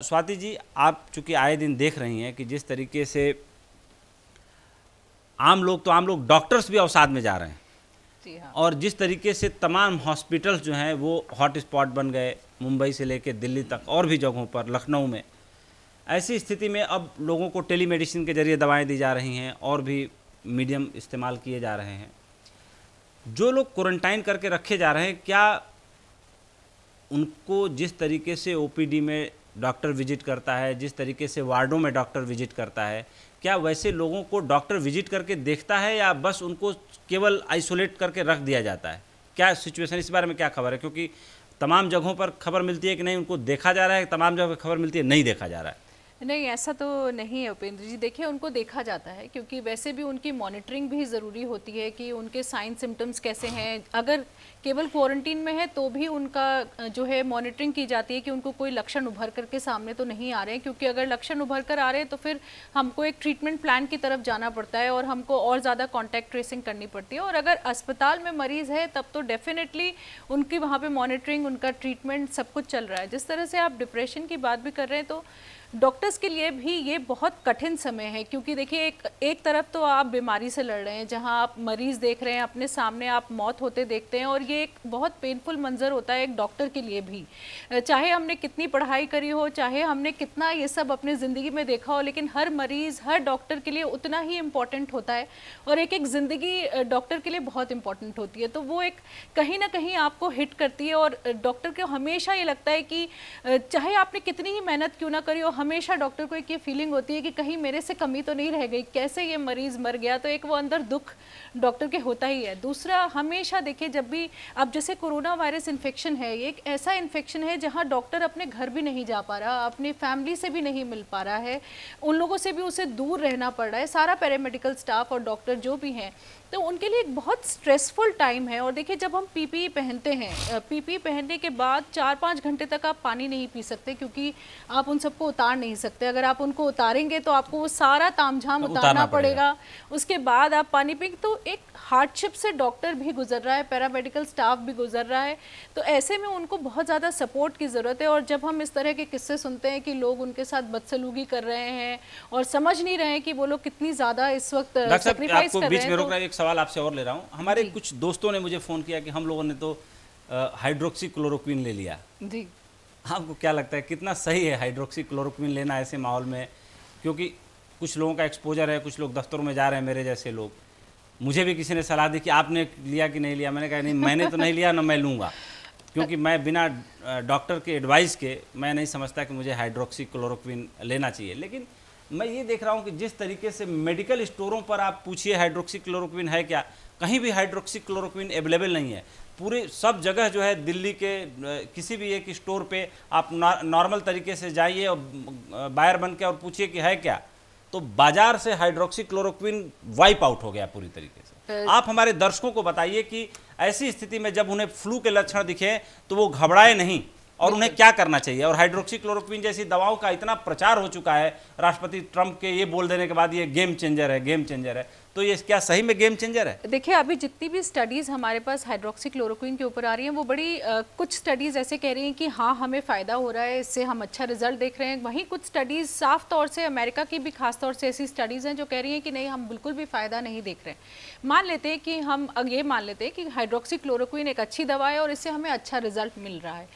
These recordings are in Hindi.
स्वाति जी, आप चूंकि आए दिन देख रही हैं कि जिस तरीके से आम लोग डॉक्टर्स भी अवसाद में जा रहे हैं। जी हाँ। और जिस तरीके से तमाम हॉस्पिटल्स जो हैं वो हॉट स्पॉट बन गए, मुंबई से लेकर दिल्ली तक और भी जगहों पर, लखनऊ में। ऐसी स्थिति में अब लोगों को टेलीमेडिसिन के जरिए दवाएं दी जा रही हैं और भी मीडियम इस्तेमाल किए जा रहे हैं। जो लोग क्वारंटाइन करके रखे जा रहे हैं, क्या उनको जिस तरीके से ओपीडी में डॉक्टर विजिट करता है, जिस तरीके से वार्डों में डॉक्टर विजिट करता है, क्या वैसे लोगों को डॉक्टर विजिट करके देखता है या बस उनको केवल आइसोलेट करके रख दिया जाता है? क्या सिचुएशन, इस बारे में क्या खबर है? क्योंकि तमाम जगहों पर खबर मिलती है कि नहीं उनको देखा जा रहा है, तमाम जगह पर खबर मिलती है नहीं देखा जा रहा है। नहीं, ऐसा तो नहीं है उपेंद्र जी। देखिए, उनको देखा जाता है क्योंकि वैसे भी उनकी मॉनिटरिंग भी ज़रूरी होती है कि उनके साइन सिम्टम्स कैसे हैं। अगर केवल क्वारंटीन में है तो भी उनका जो है मॉनिटरिंग की जाती है कि उनको कोई लक्षण उभर कर के सामने तो नहीं आ रहे हैं, क्योंकि अगर लक्षण उभर कर आ रहे हैं तो फिर हमको एक ट्रीटमेंट प्लान की तरफ जाना पड़ता है और हमको और ज़्यादा कॉन्टैक्ट ट्रेसिंग करनी पड़ती है। और अगर अस्पताल में मरीज़ है तब तो डेफिनेटली उनकी वहाँ पर मॉनिटरिंग, उनका ट्रीटमेंट सब कुछ चल रहा है। जिस तरह से आप डिप्रेशन की बात भी कर रहे हैं तो डॉक्टर्स के लिए भी ये बहुत कठिन समय है, क्योंकि देखिए एक तरफ तो आप बीमारी से लड़ रहे हैं, जहां आप मरीज देख रहे हैं, अपने सामने आप मौत होते देखते हैं, और ये एक बहुत पेनफुल मंजर होता है एक डॉक्टर के लिए भी। चाहे हमने कितनी पढ़ाई करी हो, चाहे हमने कितना ये सब अपनी ज़िंदगी में देखा हो, लेकिन हर मरीज़, हर डॉक्टर के लिए उतना ही इम्पॉर्टेंट होता है और एक एक ज़िंदगी डॉक्टर के लिए बहुत इंपॉर्टेंट होती है। तो वो एक कहीं ना कहीं आपको हिट करती है और डॉक्टर को हमेशा ये लगता है कि चाहे आपने कितनी ही मेहनत क्यों ना करी हो, हमेशा डॉक्टर को एक ये फीलिंग होती है कि कहीं मेरे से कमी तो नहीं रह गई, कैसे ये मरीज़ मर गया। तो एक वो अंदर दुख डॉक्टर के होता ही है। दूसरा, हमेशा देखिए, जब भी अब जैसे कोरोना वायरस इन्फेक्शन है, ये एक ऐसा इन्फेक्शन है जहां डॉक्टर अपने घर भी नहीं जा पा रहा, अपनी फैमिली से भी नहीं मिल पा रहा है, उन लोगों से भी उसे दूर रहना पड़ रहा है, सारा पैरामेडिकल स्टाफ और डॉक्टर जो भी हैं, तो उनके लिए एक बहुत स्ट्रेसफुल टाइम है। और देखिए, जब हम पीपीई पहनते हैं, पीपीई पहनने के बाद 4-5 घंटे तक आप पानी नहीं पी सकते, क्योंकि आप उन सबको उतार नहीं सकते। अगर आप उनको उतारेंगे तो आपको वो सारा तामझाम उतारना पड़ेगा, उसके बाद आप पानी पिएंगे। तो एक हार्डशिप से डॉक्टर भी गुजर रहा है, पैरामेडिकल स्टाफ भी गुजर रहा है। तो ऐसे में उनको बहुत ज़्यादा सपोर्ट की ज़रूरत है। और जब हम इस तरह के किस्से सुनते हैं कि लोग उनके साथ बदसलूकी कर रहे हैं और समझ नहीं रहे हैं कि वो लोग कितनी ज़्यादा इस वक्त सैक्रिफाइस कर रहे हैं। एक सवाल आपसे और ले रहा हूँ। हमारे कुछ दोस्तों ने मुझे फ़ोन किया कि हम लोगों ने तो हाइड्रोक्सी क्लोरोक्विन ले लिया जी। आपको क्या लगता है कितना सही है हाइड्रोक्सी क्लोरोक्विन लेना ऐसे माहौल में? क्योंकि कुछ लोगों का एक्सपोजर है, कुछ लोग दफ्तरों में जा रहे हैं, मेरे जैसे लोग। मुझे भी किसी ने सलाह दी कि आपने लिया कि नहीं लिया। मैंने कहा नहीं, मैंने तो नहीं लिया, ना मैं लूँगा, क्योंकि मैं बिना डॉक्टर के एडवाइस के मैं नहीं समझता कि मुझे हाइड्रोक्सी क्लोरोक्विन लेना चाहिए। लेकिन मैं ये देख रहा हूँ कि जिस तरीके से मेडिकल स्टोरों पर आप पूछिए हाइड्रोक्सी क्लोरोक्विन है क्या, कहीं भी हाइड्रोक्सी क्लोरोक्विन अवेलेबल नहीं है। पूरे सब जगह जो है, दिल्ली के किसी भी एक स्टोर पे आप नॉर्मल तरीके से जाइए और बायर बन के और पूछिए कि है क्या, तो बाजार से हाइड्रोक्सी क्लोरोक्विन वाइप आउट हो गया पूरी तरीके से। आप हमारे दर्शकों को बताइए कि ऐसी स्थिति में जब उन्हें फ्लू के लक्षण दिखे तो वो घबराए नहीं और उन्हें क्या करना चाहिए। और हाइड्रोक्सी क्लोरोक्विन जैसी दवाओं का इतना प्रचार हो चुका है, राष्ट्रपति ट्रंप के ये बोल देने के बाद ये गेम चेंजर है, गेम चेंजर है, तो ये क्या सही में गेम चेंजर है? देखिए, अभी जितनी भी स्टडीज़ हमारे पास हाइड्रोक्सी क्लोरोक्विन के ऊपर आ रही हैं, वो बड़ी कुछ स्टडीज़ ऐसे कह रही हैं कि हाँ, हमें फ़ायदा हो रहा है, इससे हम अच्छा रिजल्ट देख रहे हैं। वहीं कुछ स्टडीज़ साफ तौर से, अमेरिका की भी खास तौर से ऐसी स्टडीज़ हैं जो कह रही हैं कि नहीं, हम बिल्कुल भी फ़ायदा नहीं देख रहे हैं। मान लेते हैं कि हम ये मान लेते हैं कि हाइड्रोक्सी क्लोरोक्विन एक अच्छी दवा है और इससे हमें अच्छा रिजल्ट मिल रहा है,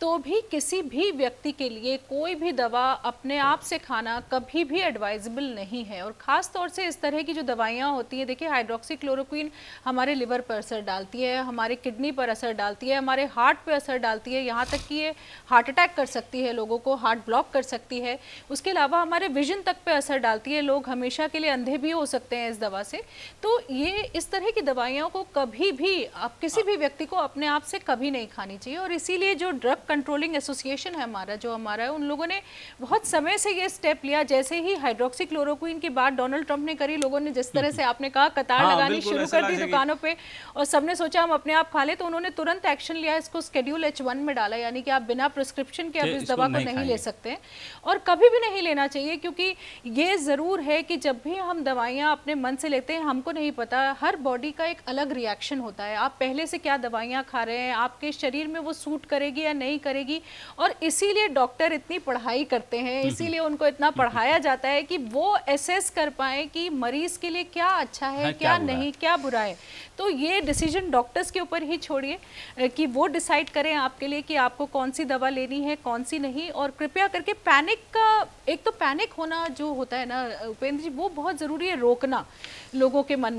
तो भी किसी भी व्यक्ति के लिए कोई भी दवा अपने आप से खाना कभी भी एडवाइजेबल नहीं है। और ख़ास तौर से इस तरह की जो दवाइयाँ होती हैं, देखिए, हाइड्रोक्सी क्लोरोक्विन हमारे लिवर पर असर डालती है, हमारे किडनी पर असर डालती है, हमारे हार्ट पर असर डालती है, यहाँ तक कि ये हार्ट अटैक कर सकती है, लोगों को हार्ट ब्लॉक कर सकती है। उसके अलावा हमारे विजन तक पे असर डालती है, लोग हमेशा के लिए अंधे भी हो सकते हैं इस दवा से। तो ये इस तरह की दवाइयों को कभी भी आप किसी भी व्यक्ति को अपने आप से कभी नहीं खानी चाहिए। और इसीलिए जो ड्रग कंट्रोलिंग एसोसिएशन है हमारा है, उन लोगों ने बहुत समय से ये स्टेप लिया। जैसे ही हाइड्रोक्सी क्लोरोक्विन की बात डोनाल्ड ट्रंप ने करी, लोगों ने जिस तरह से आपने कहा कतार लगानी शुरू कर दी दुकानों पे और सबने सोचा हम अपने आप खा ले, तो उन्होंने तुरंत एक्शन लिया, इसको शेड्यूल H1 में डाला, यानी कि आप बिना प्रिस्क्रिप्शन के अब इस दवा को नहीं ले सकते और कभी भी नहीं लेना चाहिए। क्योंकि ये ज़रूर है कि जब भी हम दवाइयाँ अपने मन से लेते हैं, हमको नहीं पता, हर बॉडी का एक अलग रिएक्शन होता है। आप पहले से क्या दवाइयाँ खा रहे हैं, आपके शरीर में वो सूट करेगी या नहीं नहीं करेगी। और इसीलिए डॉक्टर इतनी पढ़ाई करते हैं, इसीलिए उनको इतना पढ़ाया जाता है कि वो एसेस कर पाए कि मरीज के लिए क्या अच्छा है, क्या नहीं, क्या बुरा है। तो ये डिसीजन डॉक्टर्स के ऊपर ही छोड़िए कि वो डिसाइड करें आपके लिए कि आपको कौन सी दवा लेनी है, कौन सी नहीं। और कृपया करके पैनिक का, एक तो पैनिक होना जो होता है ना उपेंद्र जी, वो बहुत ज़रूरी है रोकना लोगों के मन में।